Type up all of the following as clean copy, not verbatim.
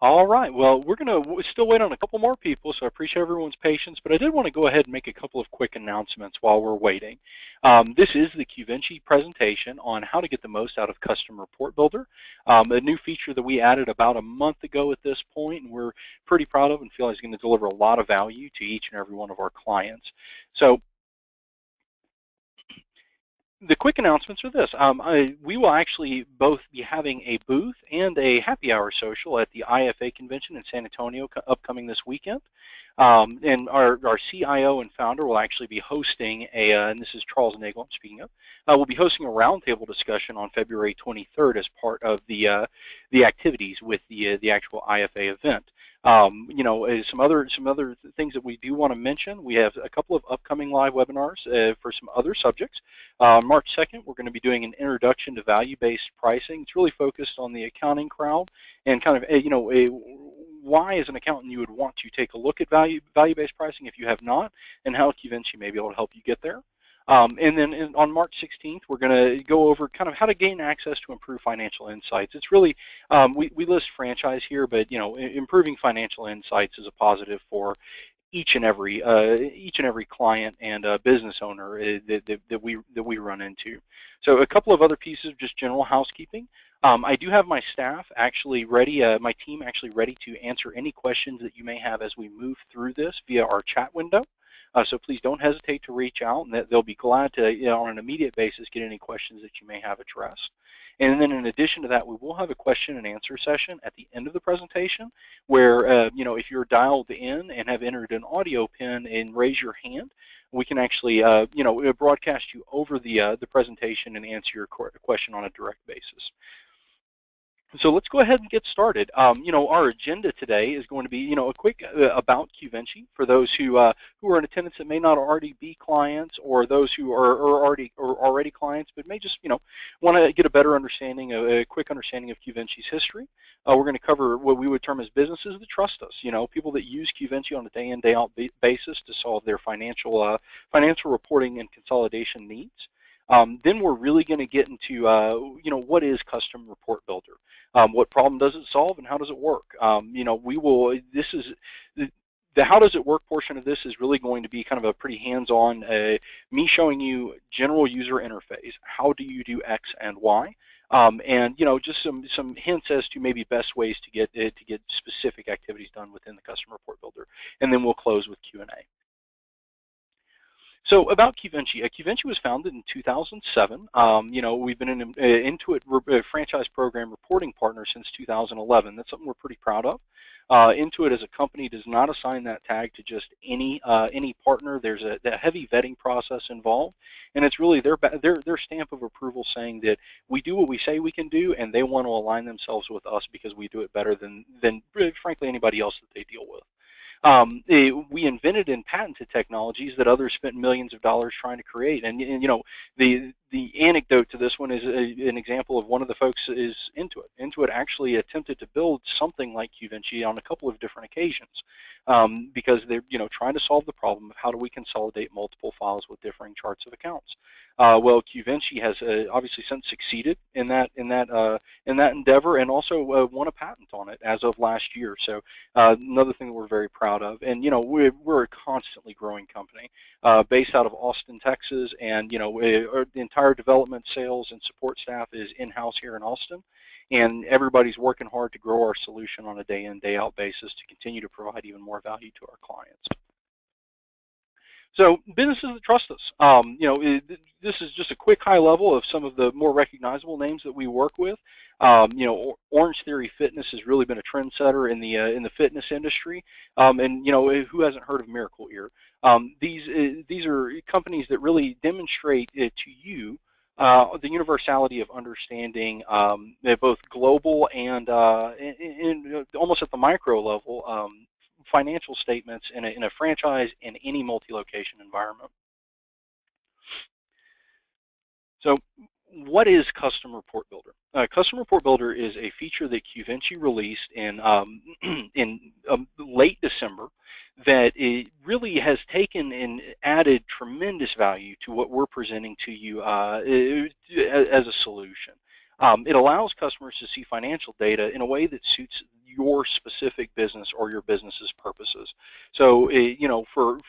All right. Well, we're going to still wait on a couple more people, so I appreciate everyone's patience, but I did want to go ahead and make a couple of quick announcements while we're waiting. This is the Qvinci presentation on how to get the most out of Custom Report Builder, a new feature that we added about a month ago at this point, and we're pretty proud of and feel like it's going to deliver a lot of value to each and every one of our clients. So the quick announcements are this. We will actually both be having a booth and a happy hour social at the IFA convention in San Antonio upcoming this weekend. And our CIO and founder will actually be hosting and this is Charles Nagel I'm speaking of, we'll be hosting a roundtable discussion on February 23rd as part of the activities with the actual IFA event. Some other things that we do want to mention. We have a couple of upcoming live webinars for some other subjects. March 2nd, we're going to be doing an introduction to value-based pricing. It's really focused on the accounting crowd and kind of, why as an accountant you would want to take a look at value-based pricing if you have not, and how Qvinci may be able to help you get there. And then on March 16th, we're going to go over kind of how to gain access to improve financial insights. It's really, we list franchise here, but improving financial insights is a positive for each and every client and business owner that we run into. So a couple of other pieces of just general housekeeping. I do have my staff actually ready, my team actually ready to answer any questions that you may have as we move through this via our chat window. So please don't hesitate to reach out, and they'll be glad to, on an immediate basis, get any questions that you may have addressed. And then in addition to that, we will have a question and answer session at the end of the presentation where, if you're dialed in and have entered an audio pin and raise your hand, we can actually, broadcast you over the presentation and answer your question on a direct basis. So let's go ahead and get started. Our agenda today is going to be, a quick about Qvinci for those who are in attendance that may not already be clients, or those who are already clients, but may just, want to get a better understanding, a quick understanding of Qvinci's history. We're going to cover what we would term as businesses that trust us. People that use Qvinci on a day-in, day-out basis to solve their financial reporting and consolidation needs. Then we're really going to get into, what is Custom Report Builder? What problem does it solve, and how does it work? The how does it work portion of this is really going to be kind of a pretty hands-on, me showing you general user interface. How do you do X and Y? And just some hints as to maybe best ways to get specific activities done within the Custom Report Builder. And then we'll close with Q&A. So about Qvinci, Qvinci was founded in 2007. We've been an Intuit franchise program reporting partner since 2011. That's something we're pretty proud of. Intuit as a company does not assign that tag to just any partner. There's a heavy vetting process involved, and it's really their stamp of approval saying that we do what we say we can do, and they want to align themselves with us because we do it better than frankly anybody else that they deal with. We invented and patented technologies that others spent millions of dollars trying to create. And the anecdote to this one is an example of one of the folks is Intuit. Intuit actually attempted to build something like Qvinci on a couple of different occasions because they're trying to solve the problem of how do we consolidate multiple files with differing charts of accounts. Well, Qvinci has obviously since succeeded in that endeavor, and also won a patent on it as of last year. So another thing that we're very proud of. And we're a constantly growing company based out of Austin, Texas, and the entire development, sales, and support staff is in-house here in Austin. And everybody's working hard to grow our solution on a day-in, day-out basis to continue to provide even more value to our clients. So businesses that trust us. This is just a quick high level of some of the more recognizable names that we work with. Orange Theory Fitness has really been a trendsetter in the fitness industry. And who hasn't heard of Miracle Ear? These are companies that really demonstrate to you the universality of understanding both global and almost at the micro level financial statements in a franchise in any multi-location environment. So what is Custom Report Builder? Custom Report Builder is a feature that Qvinci released in late December that it really has taken and added tremendous value to what we're presenting to you as a solution. It allows customers to see financial data in a way that suits your specific business or your business's purposes. So, for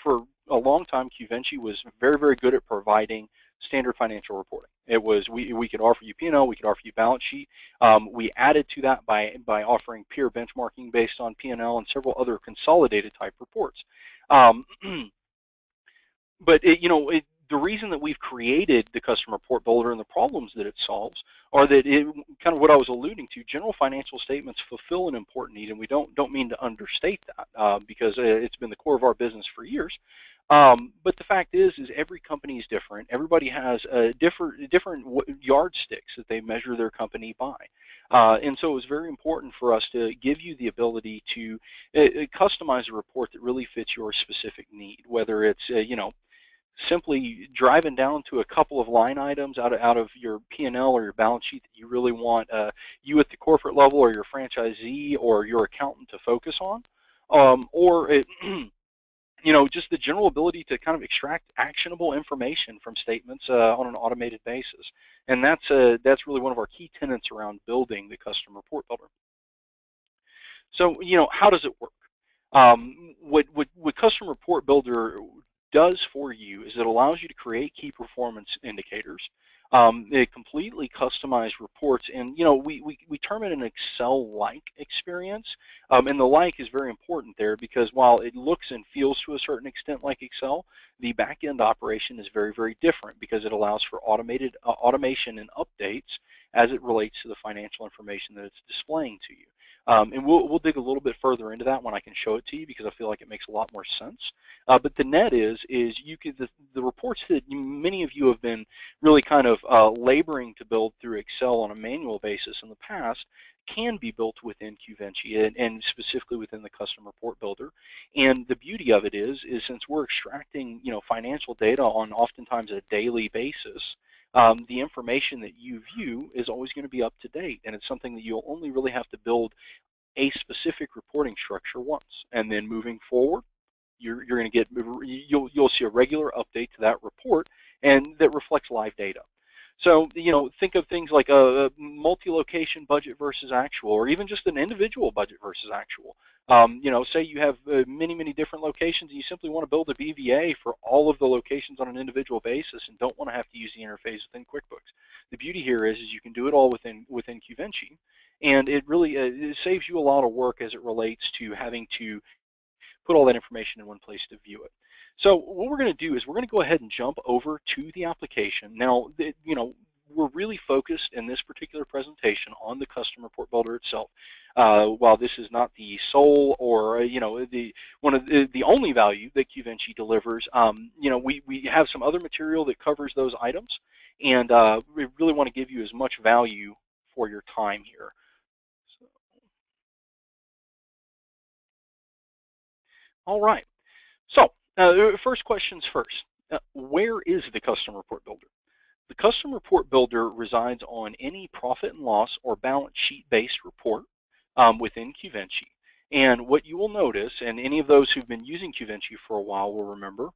a long time, Qvinci was very, very good at providing standard financial reporting. It was we could offer you P&L, we could offer you balance sheet. We added to that by offering peer benchmarking based on P&L and several other consolidated type reports. But the reason that we've created the customer report builder and the problems that it solves are that kind of what I was alluding to. General financial statements fulfill an important need, and we don't mean to understate that because it's been the core of our business for years. But the fact is every company is different. Everybody has different yardsticks that they measure their company by. And so it was very important for us to give you the ability to customize a report that really fits your specific need, whether it's, simply driving down to a couple of line items out of your P&L or your balance sheet that you really want you at the corporate level or your franchisee or your accountant to focus on, or just the general ability to kind of extract actionable information from statements on an automated basis. And that's really one of our key tenets around building the custom report builder. So, how does it work? What Custom Report Builder does for you is it allows you to create key performance indicators. They completely customized reports, and we term it an Excel-like experience, and the like is very important there because while it looks and feels to a certain extent like Excel, the back-end operation is very, very different because it allows for automation and updates as it relates to the financial information that it's displaying to you. And we'll dig a little bit further into that when I can show it to you because I feel like it makes a lot more sense. But the net is you could the reports that many of you have been really kind of laboring to build through Excel on a manual basis in the past can be built within Qvinci and specifically within the Custom Report Builder. And the beauty of it is since we're extracting financial data on oftentimes a daily basis, the information that you view is always going to be up to date, and it's something that you'll only really have to build a specific reporting structure once, and then moving forward, you're going to get you'll see a regular update to that report, and that reflects live data. So think of things like a multi-location budget versus actual, or even just an individual budget versus actual. Say you have many different locations and you simply want to build a BVA for all of the locations on an individual basis and don't want to have to use the interface within QuickBooks. The beauty here is you can do it all within Qvinci, and it really it saves you a lot of work as it relates to having to put all that information in one place to view it. So what we're going to do is we're going to go ahead and jump over to the application. Now, we're really focused in this particular presentation on the Custom Report Builder itself. While this is not the sole or one of the only value that Qvinci delivers, we have some other material that covers those items, and we really want to give you as much value for your time here. All right. So first questions first. Where is the Custom Report Builder? The Custom Report Builder resides on any profit and loss or balance sheet-based report within Qvinci. And what you will notice, and any of those who've been using Qvinci for a while will remember,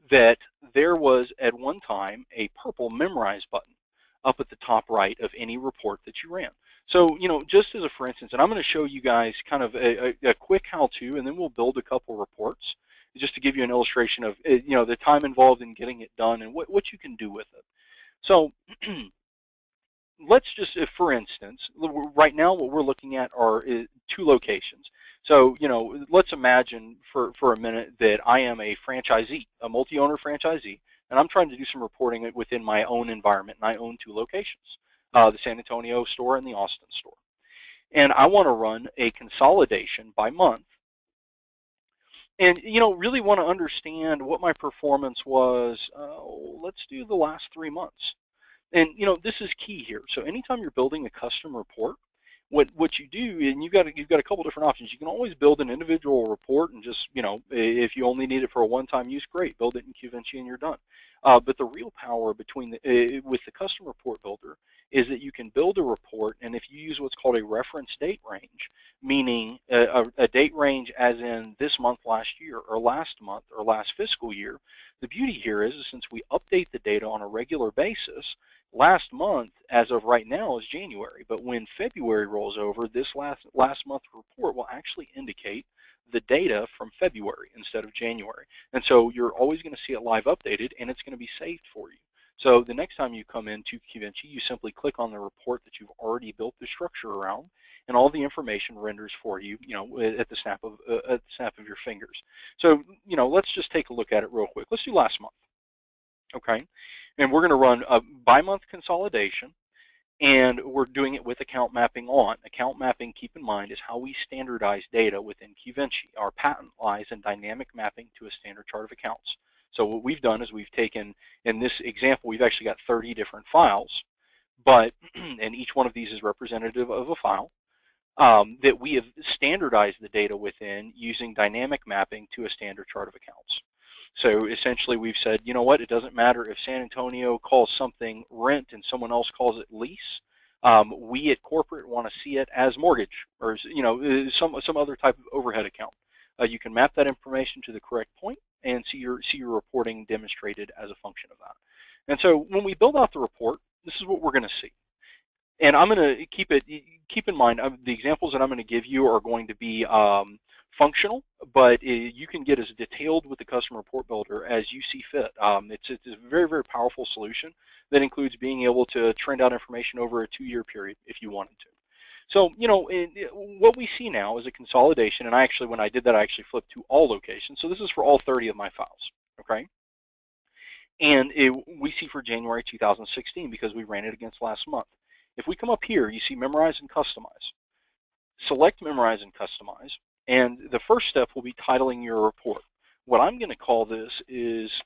that there was at one time a purple Memorize button up at the top right of any report that you ran. So, just as a for instance, and I'm going to show you guys kind of a quick how-to, and then we'll build a couple reports just to give you an illustration of, the time involved in getting it done and what you can do with it. So let's just, for instance, right now what we're looking at are two locations. So, let's imagine for a minute that I am a franchisee, a multi-owner franchisee, and I'm trying to do some reporting within my own environment, and I own two locations, the San Antonio store and the Austin store. And I want to run a consolidation by month and, really want to understand what my performance was, let's do the last 3 months. And, this is key here. So anytime you're building a custom report, what you do, and you've got a couple different options. You can always build an individual report and just, if you only need it for a one-time use, great, build it in Qvinci and you're done. But the real power with the Custom Report Builder is that you can build a report, and if you use what's called a reference date range, meaning a date range as in this month last year or last month or last fiscal year, the beauty here is since we update the data on a regular basis, last month, as of right now, is January, but when February rolls over, this last month report will actually indicate the data from February instead of January. And so you're always going to see it live updated, and it's going to be saved for you. So the next time you come into Qvinci, you simply click on the report that you've already built the structure around, and all the information renders for you, at the snap of your fingers. So, let's just take a look at it real quick. Let's do last month, okay? And we're going to run a by-month consolidation, and we're doing it with account mapping on. Account mapping, keep in mind, is how we standardize data within Qvinci. Our patent lies in dynamic mapping to a standard chart of accounts. So what we've done is we've taken, in this example, we've actually got 30 different files, but and each one of these is representative of a file that we have standardized the data within using dynamic mapping to a standard chart of accounts. So essentially we've said, you know what, it doesn't matter if San Antonio calls something rent and someone else calls it lease. We at corporate want to see it as mortgage or some other type of overhead account. You can map that information to the correct point and see your reporting demonstrated as a function of that. And so when we build out the report, this is what we're going to see. And I'm going to keep in mind, the examples that I'm going to give you are going to be functional, but you can get as detailed with the custom report builder as you see fit. It's a very, very powerful solution that includes being able to trend out information over a 2-year period if you wanted to. So, what we see now is a consolidation, and when I did that, I actually flipped to all locations. So this is for all 30 of my files, okay? And we see for January 2016 because we ran it against last month. If we come up here, you see Memorize and Customize. Select Memorize and Customize, and the first step will be titling your report. What I'm going to call this is,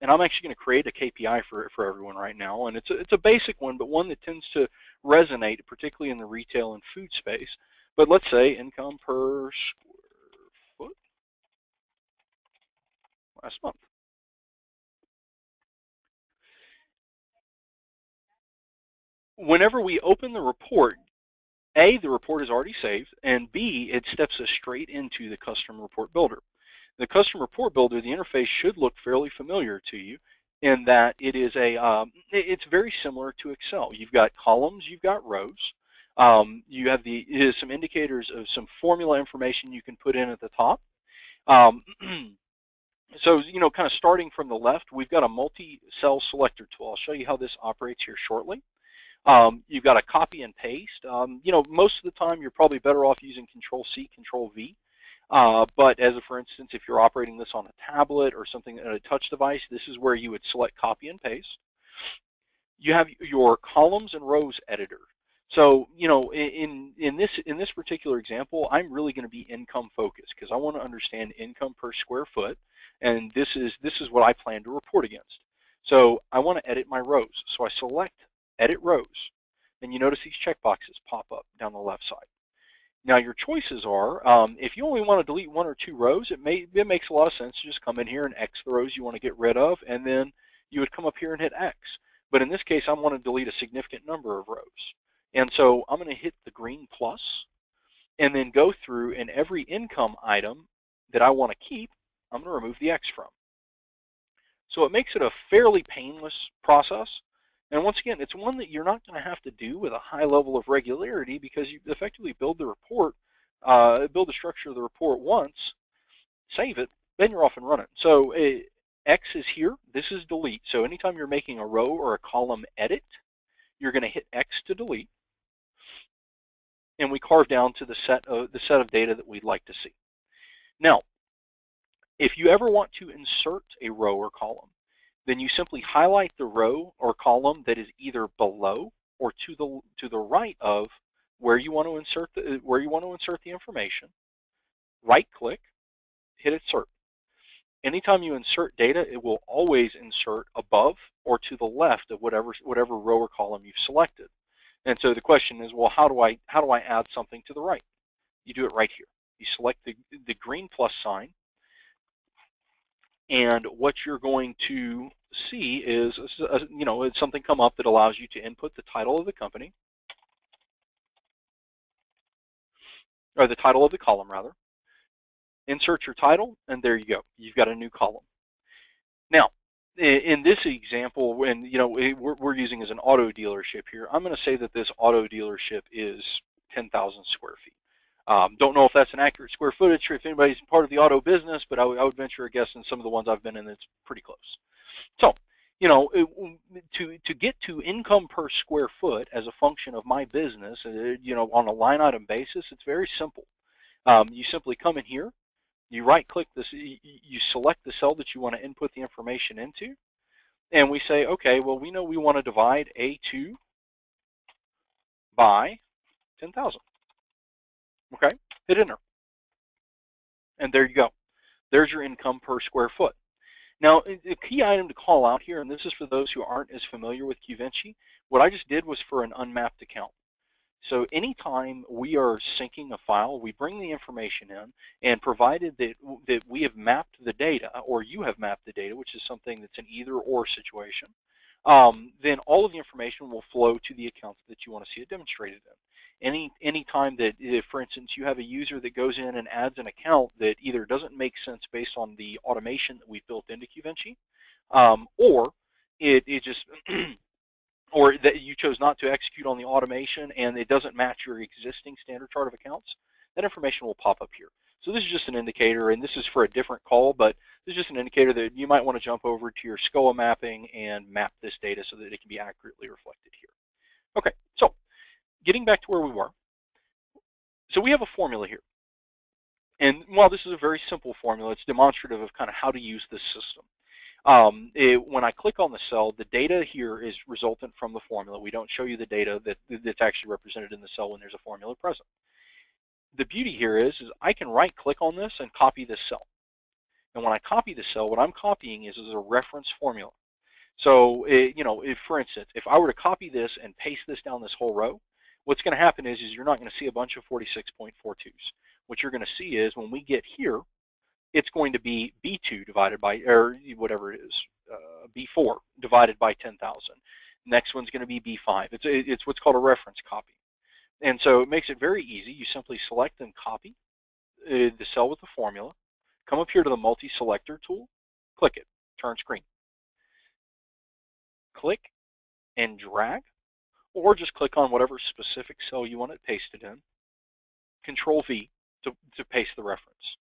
and I'm actually going to create a KPI for everyone right now, and it's a basic one, but one that tends to resonate, particularly in the retail and food space. But let's say income per square foot last month. Whenever we open the report, A, the report is already saved, and B, it steps us straight into the custom report builder. The custom report builder, the interface should look fairly familiar to you in that it is it's very similar to Excel. You've got columns, you've got rows. You have some indicators of some formula information you can put in at the top. So, kind of starting from the left, we've got a multi-cell selector tool. I'll show you how this operates here shortly. You've got a copy and paste. Most of the time you're probably better off using Control-C, Control-V. But for instance, if you're operating this on a tablet or something on a touch device, this is where you would select copy and paste. You have your columns and rows editor. So, in this particular example, I'm really going to be income focused because I want to understand income per square foot, and this is what I plan to report against. So I want to edit my rows. So I select Edit Rows, and you notice these checkboxes pop up down the left side. Now your choices are, if you only want to delete 1 or 2 rows, it makes a lot of sense to just come in here and X the rows you want to get rid of, and then you would come up here and hit X. But in this case, I want to delete a significant number of rows. And so I'm going to hit the green plus, and then go through, and every income item that I want to keep, I'm going to remove the X from. So it makes it a fairly painless process. And once again, it's one that you're not going to have to do with a high level of regularity because you effectively build the report, build the structure of the report once, save it, then you're off and running. So X is here. This is delete. So anytime you're making a row or a column edit, you're going to hit X to delete. And we carve down to the set of data that we'd like to see. Now, if you ever want to insert a row or column, then you simply highlight the row or column that is either below or to the right of where you want to insert the information. Right-click, hit Insert. Anytime you insert data, it will always insert above or to the left of whatever row or column you've selected. And so the question is, well, how do I add something to the right? You do it right here. You select the green plus sign, and what you're going to see is, it's something come up that allows you to input the title of the company, or the title of the column rather. Insert your title, and there you go. You've got a new column. Now, in this example, when we're using as an auto dealership here, I'm going to say that this auto dealership is 10,000 square feet. Don't know if that's an accurate square footage or if anybody's part of the auto business, but I would venture a guess in some of the ones I've been in, it's pretty close. So, to get to income per square foot as a function of my business, on a line item basis, it's very simple. You simply come in here, you right-click this, you select the cell that you want to input the information into, and we say, okay, well, we know we want to divide A2 by 10,000. Okay, hit enter, and there you go. There's your income per square foot. Now, a key item to call out here, and this is for those who aren't as familiar with Qvinci, what I just did was for an unmapped account. So anytime we are syncing a file, we bring the information in, and provided that we have mapped the data, or you have mapped the data, which is something that's an either-or situation, then all of the information will flow to the accounts that you want to see it demonstrated in. Any time that, if, for instance, you have a user that goes in and adds an account that either doesn't make sense based on the automation that we've built into Qvinci, or it just or that you chose not to execute on the automation and it doesn't match your existing standard chart of accounts, that information will pop up here. So this is just an indicator, and this is for a different call, but this is just an indicator that you might want to jump over to your SCOA mapping and map this data so that it can be accurately reflected here. Okay, so getting back to where we were. So we have a formula here. And while this is a very simple formula, it's demonstrative of kind of how to use this system. When I click on the cell, the data here is resultant from the formula. We don't show you the data that's actually represented in the cell when there's a formula present. The beauty here is I can right-click on this and copy this cell. And when I copy the cell, what I'm copying is a reference formula. So, if, for instance, if I were to copy this and paste this down this whole row, what's going to happen is you're not going to see a bunch of 46.42s. What you're going to see is when we get here, it's going to be B2 divided by, or whatever it is, B4 divided by 10,000. Next one's going to be B5. It's what's called a reference copy. And so it makes it very easy. You simply select and copy the cell with the formula, come up here to the multi-selector tool, click it, turn screen. Click and drag, or just click on whatever specific cell you want it pasted in, Control V to paste the reference.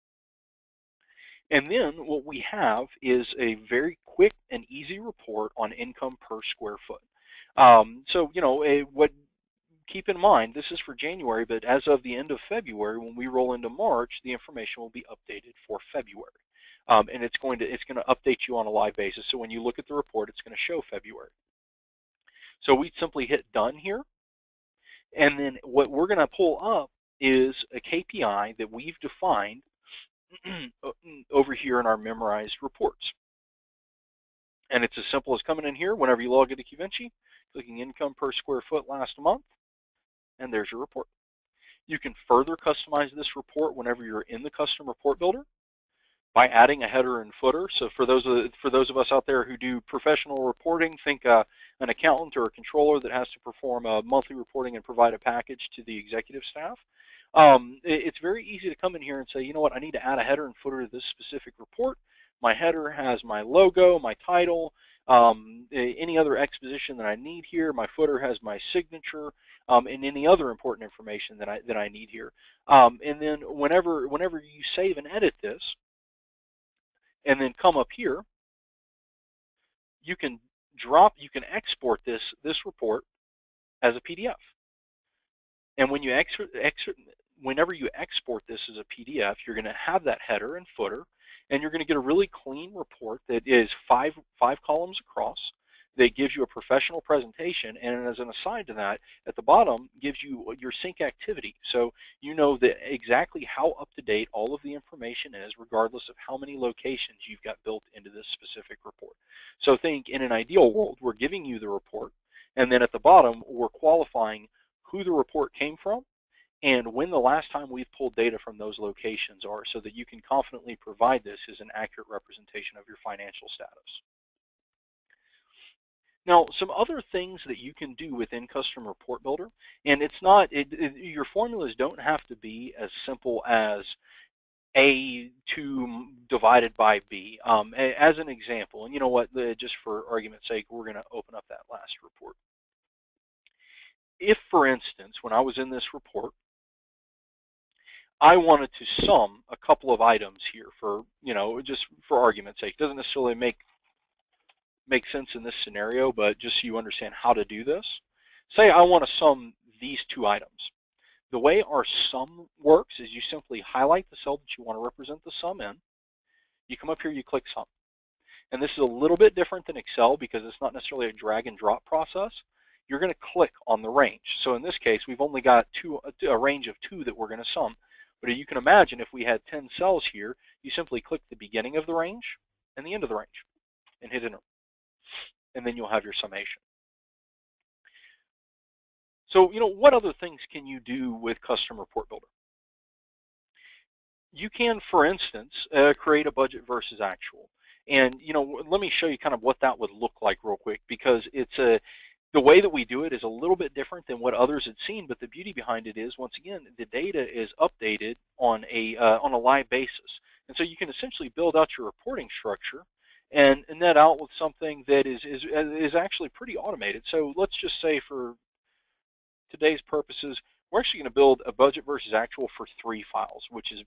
And then what we have is a very quick and easy report on income per square foot. Keep in mind, this is for January, but as of the end of February, when we roll into March, the information will be updated for February. And it's going to update you on a live basis. So when you look at the report, it's going to show February. So we simply hit done here. And then what we're going to pull up is a KPI that we've defined over here in our memorized reports. And it's as simple as coming in here whenever you log into Qvinci, clicking income per square foot last month, and there's your report. You can further customize this report whenever you're in the custom report builder by adding a header and footer. So for those of us out there who do professional reporting, think an accountant or a controller that has to perform a monthly reporting and provide a package to the executive staff. It's very easy to come in here and say, you know what, I need to add a header and footer to this specific report. My header has my logo, my title, any other exposition that I need here. My footer has my signature, and any other important information that I need here. And then whenever you save and edit this, and then come up here, you can export this report as a PDF. And when you whenever you export this as a PDF, you're going to have that header and footer, and you're going to get a really clean report that is five columns across, that gives you a professional presentation, and as an aside to that, at the bottom gives you your sync activity. So you know exactly how up-to-date all of the information is, regardless of how many locations you've got built into this specific report. So think, in an ideal world, we're giving you the report, and then at the bottom, we're qualifying who the report came from and when the last time we've pulled data from those locations are, so that you can confidently provide this as an accurate representation of your financial status. Now, some other things that you can do within Custom Report Builder, and it's not, your formulas don't have to be as simple as A2 divided by B. As an example, and you know what, just for argument's sake, we're going to open up that last report. If, for instance, when I was in this report, I wanted to sum a couple of items here for, just for argument's sake. It doesn't necessarily make sense in this scenario, but just so you understand how to do this. Say I want to sum these two items. The way our sum works is you simply highlight the cell that you want to represent the sum in. You come up here, you click sum. And this is a little bit different than Excel because it's not necessarily a drag and drop process. You're going to click on the range. So in this case, we've only got a range of 2 that we're going to sum. But you can imagine if we had 10 cells here, you simply click the beginning of the range and the end of the range and hit enter. And then you'll have your summation. So, what other things can you do with Custom Report Builder? You can, for instance, create a budget versus actual. And, let me show you kind of what that would look like real quick, because the way that we do it is a little bit different than what others had seen, but the beauty behind it is, once again, the data is updated on a live basis. And so you can essentially build out your reporting structure and net out with something that is actually pretty automated. So let's just say for today's purposes, we're actually going to build a budget versus actual for 3 files, which is,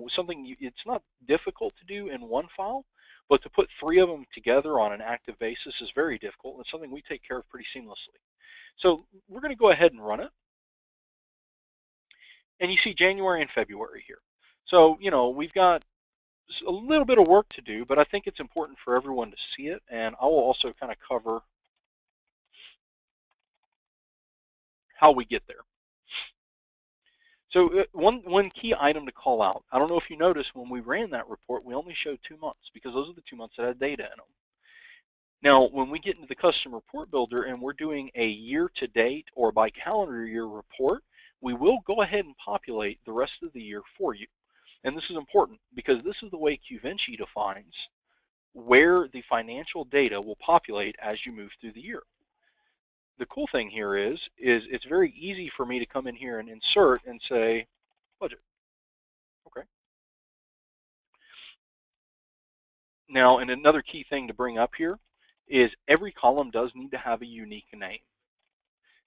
something it's not difficult to do in one file, but to put 3 of them together on an active basis is very difficult, and it's something we take care of pretty seamlessly. So we're going to go ahead and run it. And you see January and February here. So, we've got a little bit of work to do, but I think it's important for everyone to see it, and I will also kind of cover how we get there. So one key item to call out, I don't know if you noticed when we ran that report, we only showed 2 months because those are the 2 months that had data in them. Now, when we get into the Custom Report Builder and we're doing a year-to-date or by calendar year report, we will go ahead and populate the rest of the year for you. And this is important because this is the way Qvinci defines where the financial data will populate as you move through the year. The cool thing here is it's very easy for me to come in here and insert and say budget. Okay. Now, and another key thing to bring up here is every column does need to have a unique name.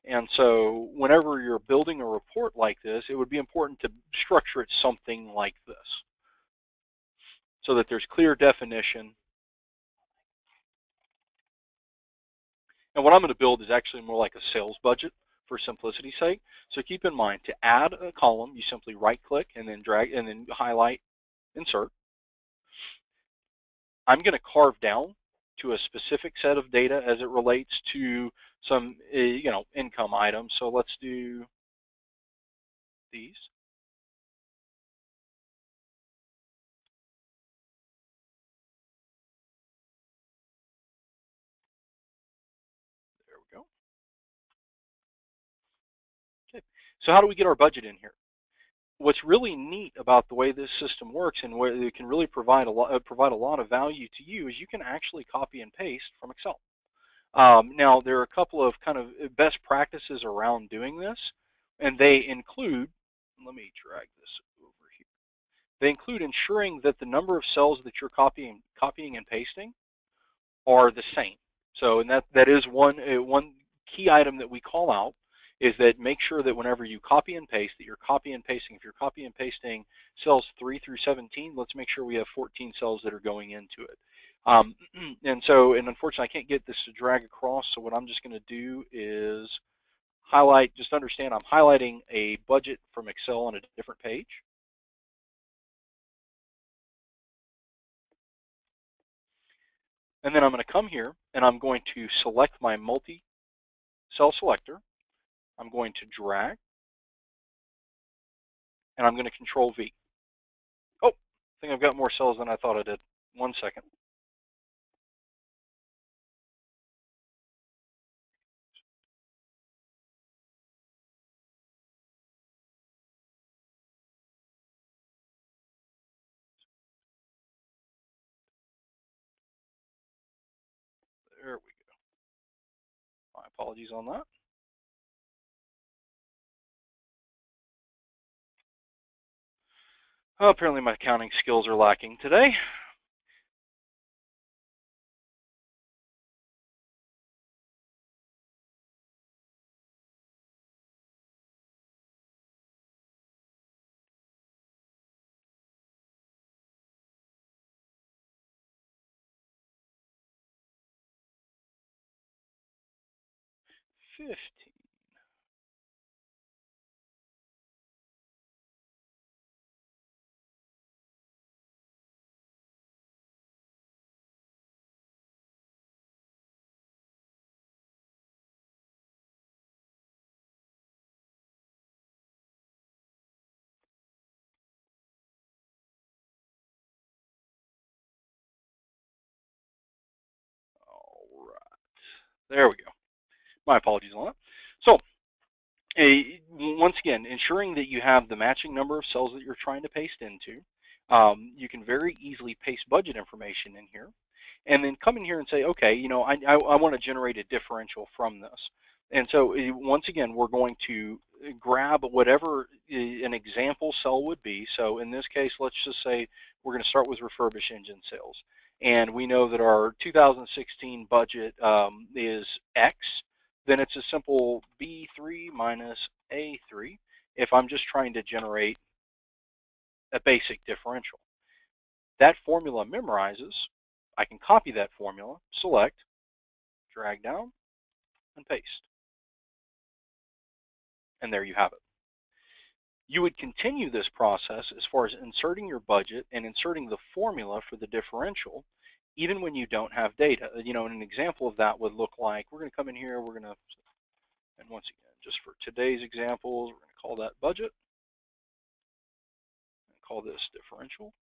And so whenever you're building a report like this, it would be important to structure it something like this so that there's clear definition. And what I'm going to build is actually more like a sales budget for simplicity's sake. So keep in mind, to add a column, you simply right-click and then drag and then highlight, insert. I'm going to carve down to a specific set of data as it relates to some, income items. So let's do these. There we go. Okay. So how do we get our budget in here? What's really neat about the way this system works and where it can really provide a lot of value to you is you can actually copy and paste from Excel. Now, there are a couple of kind of best practices around doing this, and they include, let me drag this over here. They include ensuring that the number of cells that you're copying and pasting are the same. So, and that is one key item that we call out, is that make sure that whenever you copy and paste, that you're copy and pasting. If you're copy and pasting cells 3 through 17, let's make sure we have 14 cells that are going into it. And unfortunately, I can't get this to drag across, so what I'm just going to do is highlight, just understand I'm highlighting a budget from Excel on a different page. And then I'm going to come here, and I'm going to select my multi-cell selector. I'm going to drag, and I'm going to Control V. Oh, I think I've got more cells than I thought I did. 1 second. There we go. Apologies on that. Oh, apparently my counting skills are lacking today. $15. All right. There we go. My apologies on that. So, once again, ensuring that you have the matching number of cells that you're trying to paste into. You can very easily paste budget information in here, and then come in here and say, okay, I want to generate a differential from this. And so once again, we're going to grab whatever an example cell would be. So in this case, let's just say we're going to start with refurbished engine sales. And we know that our 2016 budget is X. Then it's a simple B3 minus A3 if I'm just trying to generate a basic differential. That formula memorizes. I can copy that formula, select, drag down, and paste. And there you have it. You would continue this process as far as inserting your budget and inserting the formula for the differential, even when you don't have data. And an example of that would look like, we're going to come in here, we're going to, and once again, just for today's examples, we're going to call that budget, and call this differential.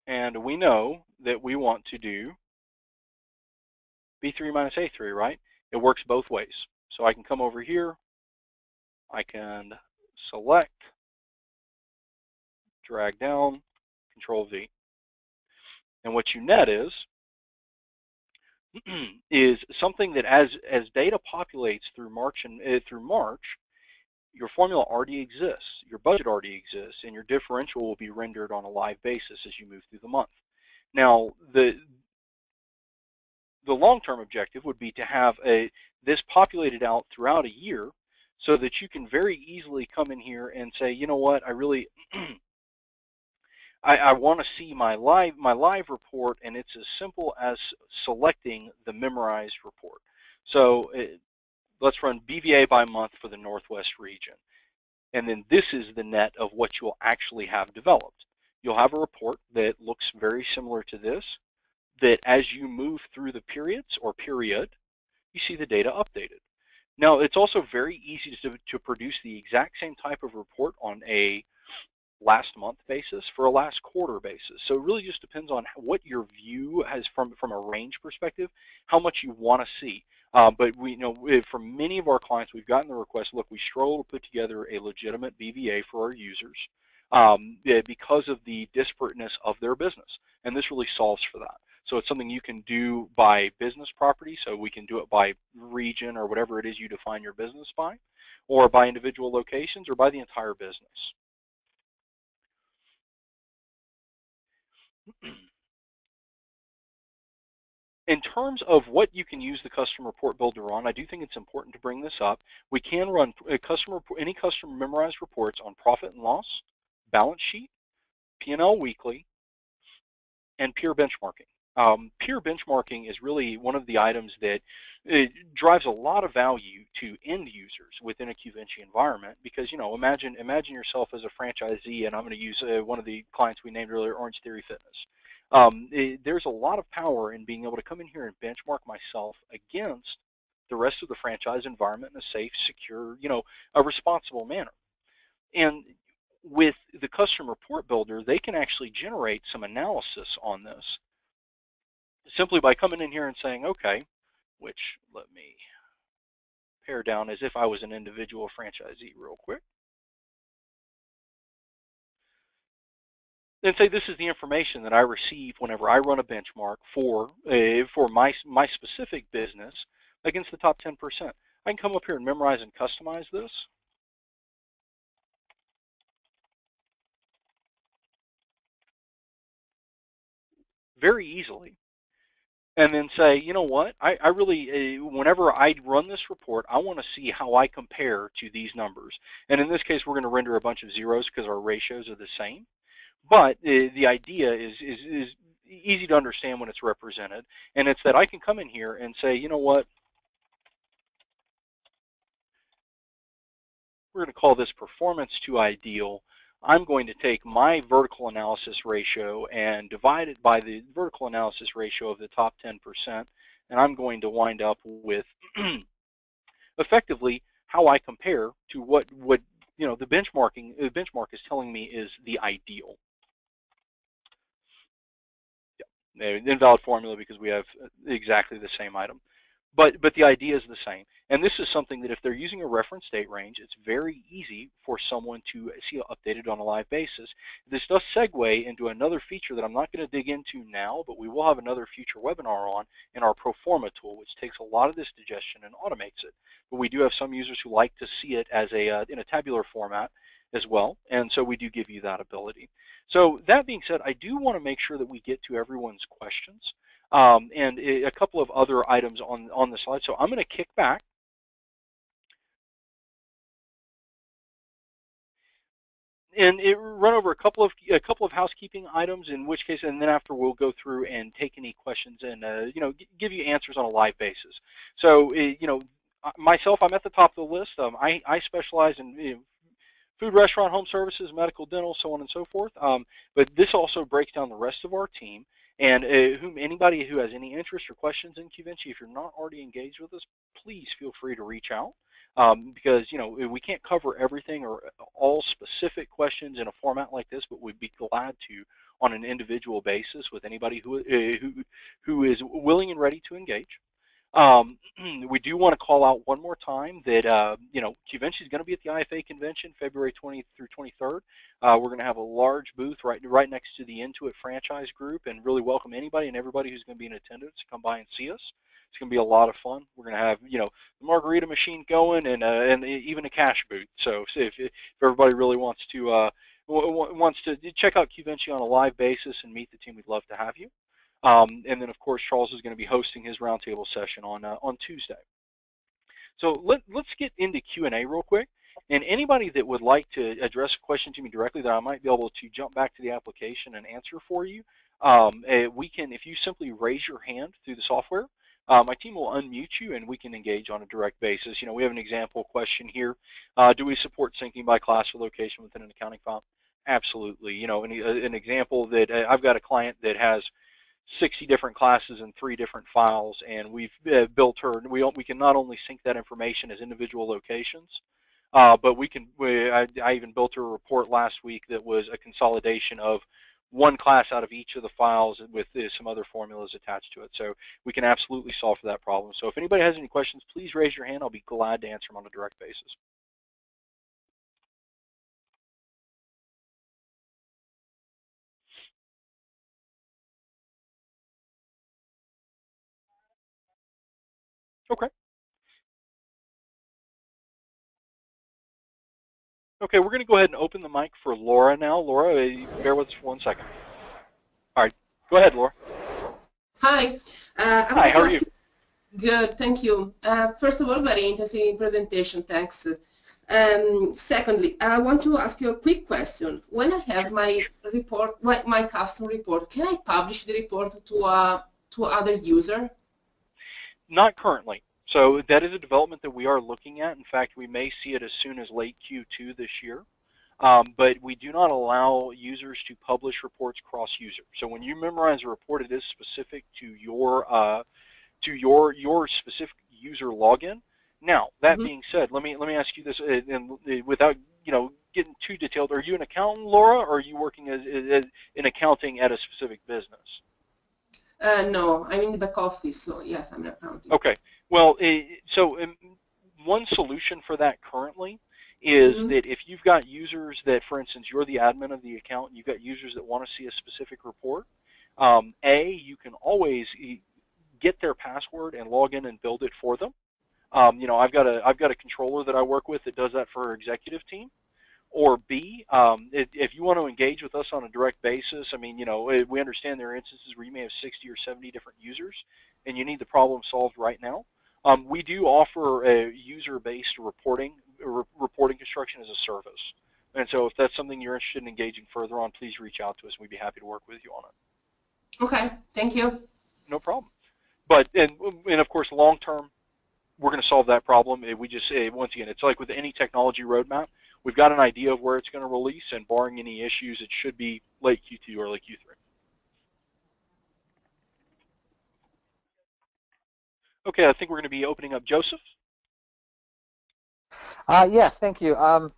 And we know that we want to do B3 minus A3, right? It works both ways. So I can come over here, I can select, drag down, Control V. And what you net is something that as data populates through March, your formula already exists, your budget already exists, and your differential will be rendered on a live basis as you move through the month. Now, the long-term objective would be to have this populated out throughout a year so that you can very easily come in here and say, you know what, I really I want to see my live report, and it's as simple as selecting the memorized report. So let's run BVA by month for the Northwest region. And then this is the net of what you'll actually have developed. You'll have a report that looks very similar to this, that as you move through the periods or period, you see the data updated. Now, it's also very easy to produce the exact same type of report on a last month basis for a last quarter basis. So it really just depends on what your view has from a range perspective, how much you want to see. But for many of our clients, we've gotten the request, look, we struggle to put together a legitimate BVA for our users because of the disparateness of their business. And this really solves for that. So it's something you can do by business property, so we can do it by region or whatever it is you define your business by, or by individual locations, or by the entire business. In terms of what you can use the custom report builder on, I do think it's important to bring this up. We can run any custom memorized reports on profit and loss, balance sheet, P&L weekly, and peer benchmarking. Peer benchmarking is really one of the items that drives a lot of value to end users within a Qvinci environment, because imagine yourself as a franchisee, and I'm going to use one of the clients we named earlier, Orange Theory Fitness. There's a lot of power in being able to come in here and benchmark myself against the rest of the franchise environment in a safe, secure, a responsible manner. And with the custom report builder, they can actually generate some analysis on this. simply by coming in here and saying, okay, which let me pare down as if I was an individual franchisee real quick. Then say this is the information that I receive whenever I run a benchmark for my specific business against the top 10%. I can come up here and memorize and customize this very easily. And then say, you know what, I really, whenever I run this report, I want to see how I compare to these numbers. And in this case, we're going to render a bunch of zeros because our ratios are the same. But the idea is easy to understand when it's represented. And it's that I can come in here and say, you know what, we're going to call this performance to ideal. I'm going to take my vertical analysis ratio and divide it by the vertical analysis ratio of the top 10%, and I'm going to wind up with effectively how I compare to what the benchmark is telling me is the ideal. Yeah, invalid formula because we have exactly the same item. But the idea is the same. And this is something that if they're using a reference date range, it's very easy for someone to see updated on a live basis. This does segue into another feature that I'm not going to dig into now, but we will have another future webinar on in our Proforma tool, which takes a lot of this digestion and automates it. But we do have some users who like to see it as in a tabular format as well, and so we do give you that ability. So that being said, I do want to make sure that we get to everyone's questions. And a couple of other items on the slide. So I'm going to kick back and run over a couple of housekeeping items. In which case, and then after we'll go through and take any questions and give you answers on a live basis. So myself, I'm at the top of the list. I specialize in food, restaurant, home services, medical, dental, so on and so forth. But this also breaks down the rest of our team. And anybody who has any interest or questions in Qvinci, if you're not already engaged with us, please feel free to reach out because we can't cover everything or all specific questions in a format like this, but we'd be glad to on an individual basis with anybody who is willing and ready to engage. We do want to call out one more time that Qvinci is going to be at the IFA convention February 20th through 23rd. We're going to have a large booth right next to the Intuit franchise group, and really welcome anybody and everybody who's going to be in attendance to come by and see us. It's going to be a lot of fun. We're going to have the margarita machine going and even a cash booth. So if everybody really wants to check out Qvinci on a live basis and meet the team, we'd love to have you. And then, of course, Charles is going to be hosting his roundtable session on Tuesday. So let's get into Q&A real quick. And anybody that would like to address a question to me directly that I might be able to jump back to the application and answer for you, we can, if you simply raise your hand through the software, my team will unmute you and we can engage on a direct basis. We have an example question here. Do we support syncing by class or location within an accounting file? Absolutely. An example that I've got a client that has 60 different classes in 3 different files, and we've built her. We can not only sync that information as individual locations, but I even built her a report last week that was a consolidation of one class out of each of the files with some other formulas attached to it. So we can absolutely solve for that problem. So if anybody has any questions, please raise your hand. I'll be glad to answer them on a direct basis. Okay. Okay, we're going to go ahead and open the mic for Laura now. Laura, bear with us for 1 second. All right, go ahead, Laura. Hi. Hi, how are you? Good, thank you. First of all, very interesting presentation, thanks. Secondly, I want to ask you a quick question. When I have my report, my custom report, can I publish the report to other user? Not currently. So that is a development that we are looking at. In fact, we may see it as soon as late Q2 this year. But we do not allow users to publish reports cross-user. So when you memorize a report, it is specific to your specific user login. Now, that being said, let me ask you this, and without getting too detailed. Are you an accountant, Laura, or are you working in accounting at a specific business? No, I'm in the back office, so yes, I'm an accounting. Okay. Well, one solution for that currently is that if you've got users that, for instance, you're the admin of the account and you've got users that want to see a specific report, you can always get their password and log in and build it for them. I've got a controller that I work with that does that for our executive team. Or B, if you want to engage with us on a direct basis, I mean, we understand there are instances where you may have 60 or 70 different users and you need the problem solved right now. We do offer a user-based reporting construction as a service. And so if that's something you're interested in engaging further on, please reach out to us. We'd be happy to work with you on it. Okay, thank you. No problem. But, and of course, long term, we're going to solve that problem. We just, once again, it's like with any technology roadmap, we've got an idea of where it's going to release, and barring any issues, it should be late Q2 or late Q3. Okay, I think we're going to be opening up Joseph. Yes, thank you. I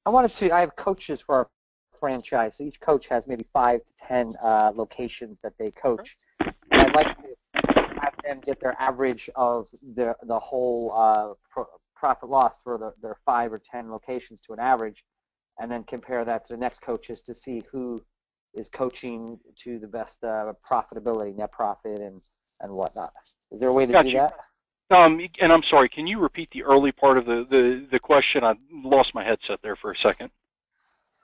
have coaches for our franchise, so each coach has maybe 5 to 10 locations that they coach. And I'd like to have them get their average of the whole profit loss for their 5 or 10 locations to an average, and then compare that to the next coaches to see who is coaching to the best profitability, net profit, and whatnot. Is there a way to do that? And I'm sorry, can you repeat the early part of the question? I lost my headset there for a second.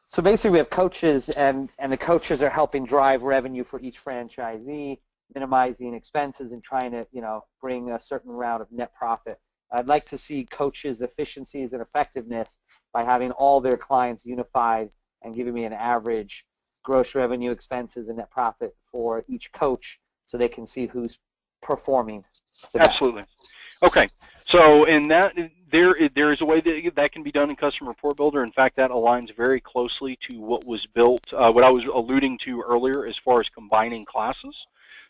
So basically we have coaches, and the coaches are helping drive revenue for each franchisee, minimizing expenses and trying to, bring a certain round of net profit. I'd like to see coaches' efficiencies and effectiveness by having all their clients unified and giving me an average gross revenue, expenses, and net profit for each coach so they can see who's performing the best. Absolutely. Okay. So in that, there is a way that can be done in Custom Report Builder. In fact, that aligns very closely to what was built, what I was alluding to earlier as far as combining classes.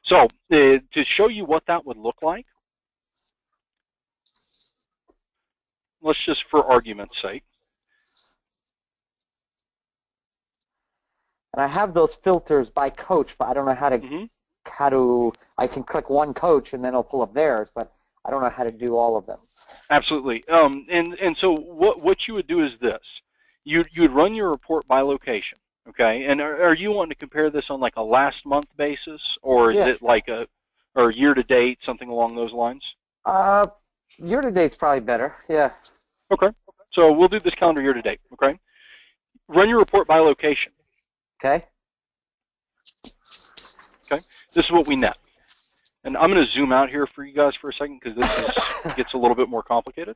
So to show you what that would look like, let's just, for argument's sake. And I have those filters by coach, but I don't know how to, I can click one coach and then it'll pull up theirs, but I don't know how to do all of them. Absolutely. And so what you would do is this. You'd run your report by location, okay? And are you wanting to compare this on like a last month basis, or is it like or year to date, something along those lines? Year to date's probably better, yeah. Okay. So we'll do this calendar year to date, okay? Run your report by location. Okay. Okay. This is what we net. And I'm going to zoom out here for you guys for a second because this gets a little bit more complicated.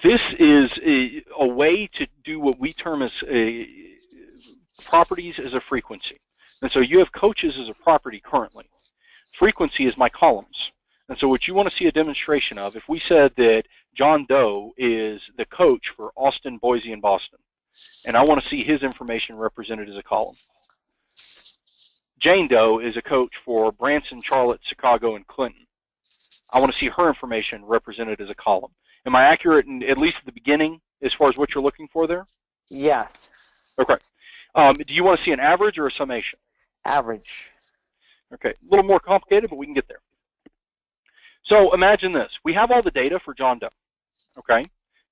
This is a way to do what we term as properties as a frequency. And so you have coaches as a property currently. Frequency is my columns. And so what you want to see a demonstration of, if we said that John Doe is the coach for Austin, Boise, and Boston, and I want to see his information represented as a column. Jane Doe is a coach for Branson, Charlotte, Chicago, and Clinton. I want to see her information represented as a column. Am I accurate, at least at the beginning, as far as what you're looking for there? Yes. Okay. Do you want to see an average or a summation? Average. Okay. A little more complicated, but we can get there. So imagine this. We have all the data for John Doe, okay?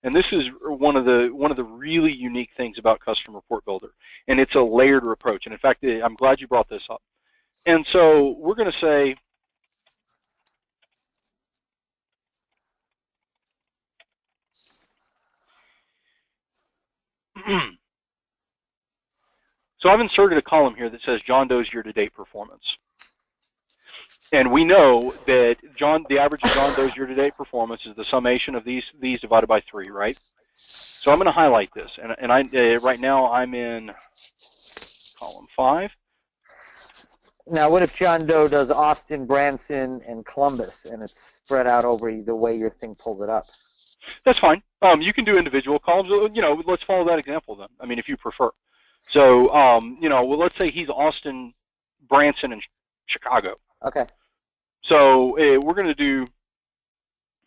And this is one of the really unique things about Custom Report Builder, and it's a layered approach. And in fact, I'm glad you brought this up. And so we're going to say, so I've inserted a column here that says John Doe's year-to-date performance. And we know that the average of John Doe's year-to-date performance is the summation of these divided by 3, right? So I'm going to highlight this, and right now I'm in column 5. Now, what if John Doe does Austin, Branson, and Columbus, and it's spread out over the way your thing pulls it up? That's fine. You can do individual columns. Let's follow that example then. I mean, if you prefer. So, well, let's say he's Austin, Branson, and Chicago. Okay. So we're going to do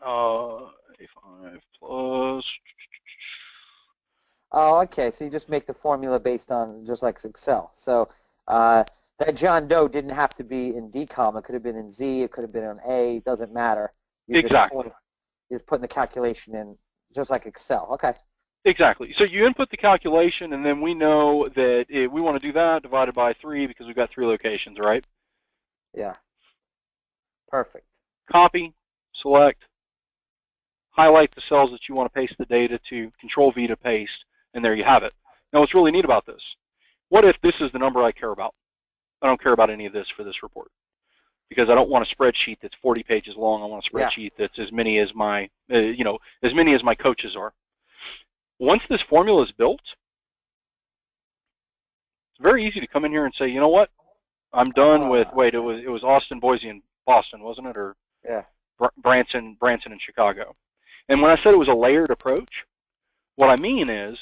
A5 plus. Oh, okay. So you just make the formula based on just like Excel. So that John Doe didn't have to be in D column. It could have been in Z. It could have been in A. It doesn't matter. Exactly. You're putting the calculation in just like Excel. Okay. Exactly. So you input the calculation, and then we know that we want to do that divided by 3 because we've got 3 locations, right? Yeah. Perfect. Copy, select, highlight the cells that you want to paste the data to, Control-V to paste, and there you have it. Now, what's really neat about this, what if this is the number I care about? I don't care about any of this for this report because I don't want a spreadsheet that's 40 pages long. I want a spreadsheet that's as many as my, as many as my coaches are. Once this formula is built, it's very easy to come in here and say, you know what, I'm done with, wait, it was Austin, Boise, and Boston, wasn't it? Or yeah. Branson, and Chicago. And when I said it was a layered approach, what I mean is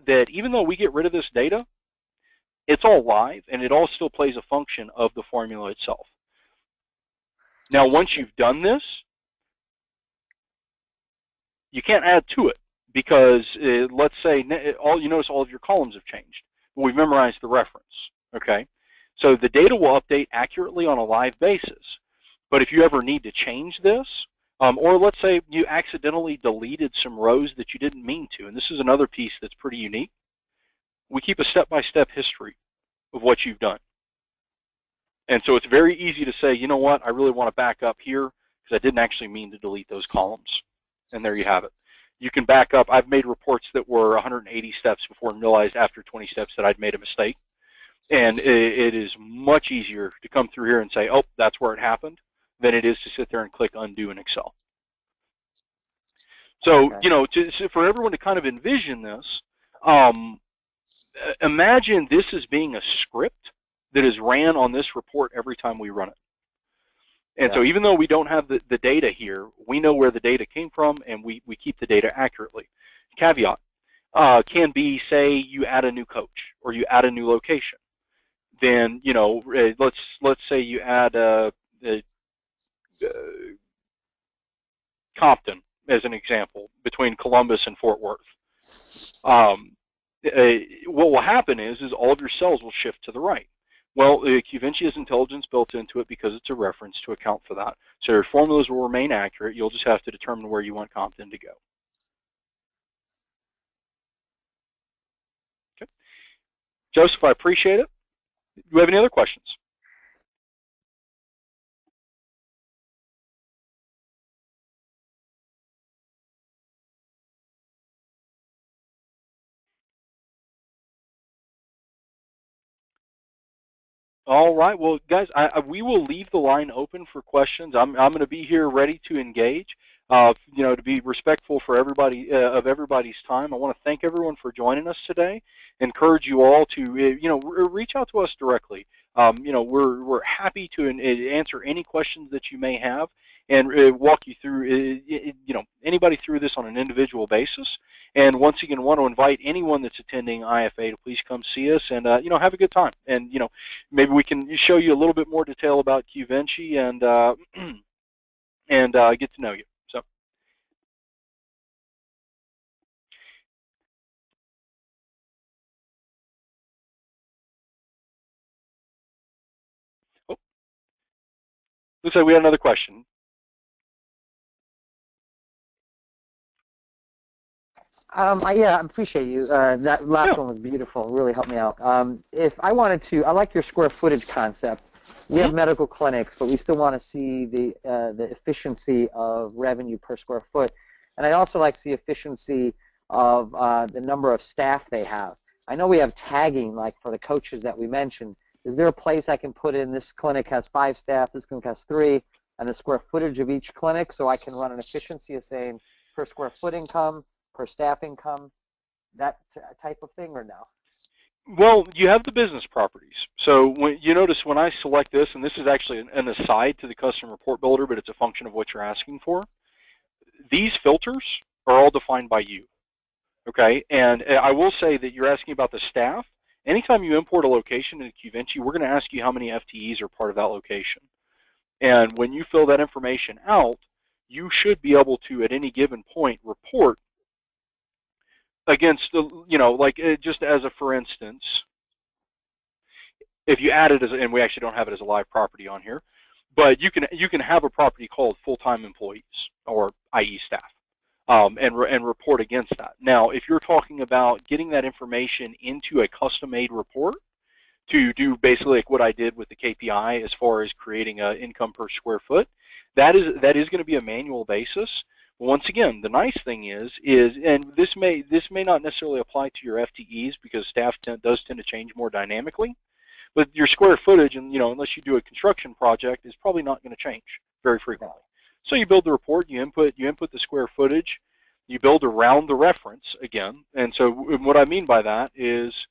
that even though we get rid of this data, it's all live, and it all still plays a function of the formula itself. Now, once you've done this, you can't add to it because let's say you notice all of your columns have changed. Well, we've memorized the reference, okay? So the data will update accurately on a live basis. But if you ever need to change this, or let's say you accidentally deleted some rows that you didn't mean to, and this is another piece that's pretty unique, we keep a step-by-step history of what you've done. And so it's very easy to say, you know what, I really want to back up here because I didn't actually mean to delete those columns. And there you have it. You can back up. I've made reports that were 180 steps before and realized after 20 steps that I'd made a mistake. And it is much easier to come through here and say, oh, that's where it happened, than it is to sit there and click undo in Excel. So, okay. For everyone to kind of envision this, imagine this as being a script that is ran on this report every time we run it. And so even though we don't have the data here, we know where the data came from, and we keep the data accurately. Caveat can be, say, you add a new coach or you add a new location. Then, let's say you add Compton as an example between Columbus and Fort Worth. What will happen is all of your cells will shift to the right. Well, Qvinci has intelligence built into it because it's a reference to account for that. So your formulas will remain accurate. You'll just have to determine where you want Compton to go. Okay. Joseph, I appreciate it. Do you have any other questions? All right. Well, guys, we will leave the line open for questions. I'm going to be here ready to engage. To be respectful for everybody of everybody's time. I want to thank everyone for joining us today. Encourage you all to reach out to us directly. We're happy to answer any questions that you may have and walk you through anybody through this on an individual basis. And once again, want to invite anyone that's attending IFA to please come see us and have a good time. And maybe we can show you a little bit more detail about Qvinci and get to know you. So. Oh, looks like we had another question. I appreciate you. That last one was beautiful. Really helped me out. If I wanted to, I like your square footage concept. We have medical clinics, but we still want to see the efficiency of revenue per square foot. And I also like to see efficiency of the number of staff they have. I know we have tagging, like for the coaches that we mentioned. Is there a place I can put in this clinic has 5 staff, this clinic has 3, and the square footage of each clinic so I can run an efficiency of saying per square foot income, per staff income, that type of thing, or no? Well, you have the business properties. So when you notice when I select this, and this is actually an aside to the custom report builder, but it's a function of what you're asking for, these filters are all defined by you. Okay, and I will say that you're asking about the staff. Anytime you import a location into Qvinci, we're going to ask you how many FTEs are part of that location. And when you fill that information out, you should be able to, at any given point, report against the, like just as a for instance, if you add it as, and we actually don't have it as a live property on here, but you can have a property called full-time employees, or i.e. staff, and report against that. Now, if you're talking about getting that information into a custom-made report to do basically like what I did with the KPI as far as creating an income per square foot, that is going to be a manual basis. Once again, the nice thing is, and this may not necessarily apply to your FTEs because staff does tend to change more dynamically, but your square footage, and unless you do a construction project, is probably not going to change very frequently. So you build the report, you input the square footage, you build around the reference again. And so what I mean by that is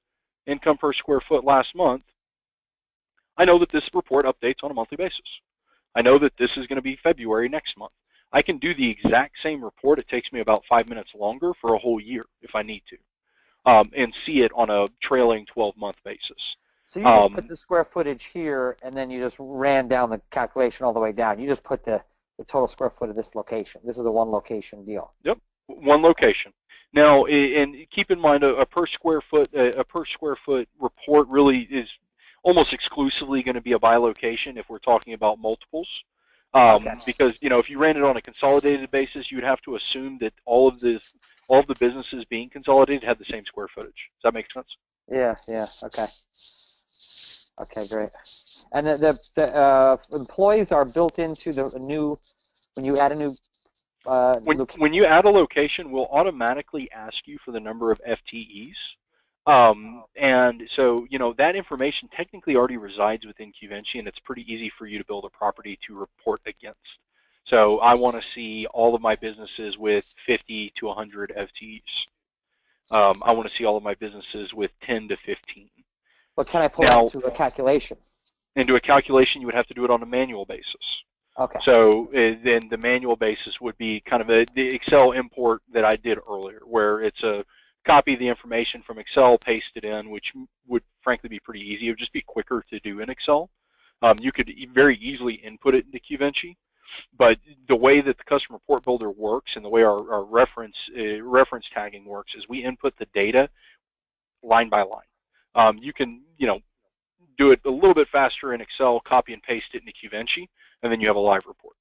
income per square foot last month. I know that this report updates on a monthly basis. I know that this is going to be February next month. I can do the exact same report. It takes me about 5 minutes longer for a whole year if I need to, and see it on a trailing 12-month basis. So you just put the square footage here, and then you just ran down the calculation all the way down. You just put the total square foot of this location. This is a one location deal. Yep, one location. Now, and keep in mind, a per square foot report really is almost exclusively going to be a by location if we're talking about multiples. Because if you ran it on a consolidated basis, you'd have to assume that all of the businesses being consolidated had the same square footage. Does that make sense? Yeah. Okay. Okay, great. And the employees are built into the new, when you add a new when you add a location, we'll automatically ask you for the number of FTEs. And so, that information technically already resides within Qvinci, and it's pretty easy for you to build a property to report against. So I want to see all of my businesses with 50 to 100 FTEs. I want to see all of my businesses with 10 to 15. But can I pull that into a calculation? Into a calculation, you would have to do it on a manual basis. Okay. So then the manual basis would be kind of the Excel import that I did earlier, where it's a copy the information from Excel, paste it in, which would frankly be pretty easy. It would just be quicker to do in Excel. You could very easily input it into Qvinci, but the way that the custom report builder works and the way our reference tagging works is we input the data line by line. You can do it a little bit faster in Excel, copy and paste it into Qvinci, and then you have a live report.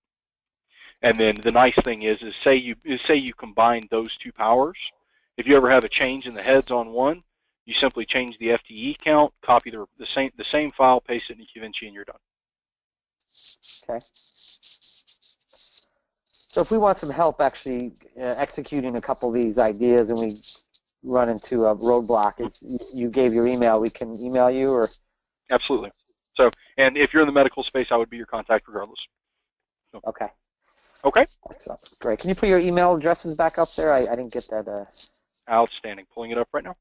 And then the nice thing is say you combine those two powers. If you ever have a change in the heads on one, you simply change the FTE count, copy the same file, paste it into Qvinci, and you're done. Okay. So if we want some help actually executing a couple of these ideas and we run into a roadblock, you gave your email, we can email you, or? Absolutely. So, and if you're in the medical space, I would be your contact regardless. So. Okay. Okay. Excellent. Great. Can you put your email addresses back up there? I didn't get that. Outstanding. Pulling it up right now.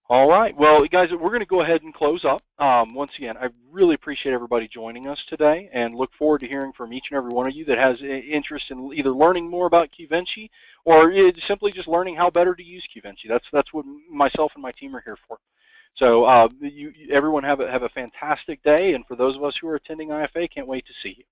All right. Well, guys, we're going to go ahead and close up. Once again, I really appreciate everybody joining us today and look forward to hearing from each and every one of you that has interest in either learning more about Qvinci or simply just learning how better to use Qvinci. That's what myself and my team are here for. So everyone have a fantastic day, and for those of us who are attending IFA, can't wait to see you.